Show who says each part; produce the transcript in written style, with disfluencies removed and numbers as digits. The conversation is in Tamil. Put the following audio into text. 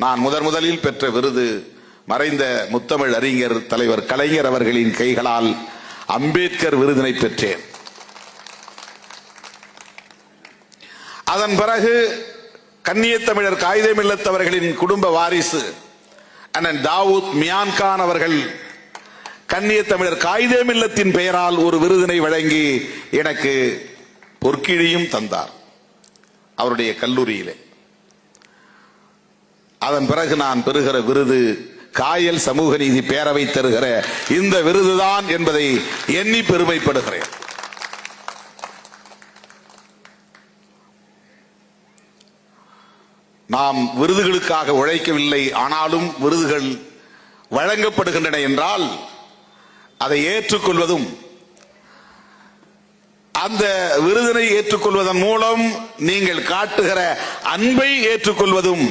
Speaker 1: நான் முதலில் பெற்ற விருது மறைந்த முத்தமிழ் அறிஞர் தலைவர் கலைஞர் அவர்களின் கைகளால் அம்பேத்கர் விருதினை பெற்றேன். அதன் பிறகு கன்னியத்தமிழர் காயிதமில்லத்தவர்களின் குடும்ப வாரிசு அண்ணன் தாவூத் மியான்கான் அவர்கள் கன்னியத்தமிழர் காயிதமில்லத்தின் பெயரால் ஒரு விருதினை வழங்கி எனக்கு பொற்கிழியும் தந்தார் அவருடைய கல்லூரியிலே. அதன் பிறகு நான் பெறுகிற விருது காயல் சமூக நீதி பேரவை தருகிற இந்த விருதுதான் என்பதை எண்ணி பெருமைப்படுகிறேன். நாம் விருதுகளுக்காக உழைக்கவில்லை, ஆனாலும் விருதுகள் வழங்கப்படுகின்றன என்றால் அதை ஏற்றுக்கொள்வதும் அந்த விருதினை ஏற்றுக்கொள்வதன் மூலம் நீங்கள் காட்டுகிற அன்பை ஏற்றுக்கொள்வதும்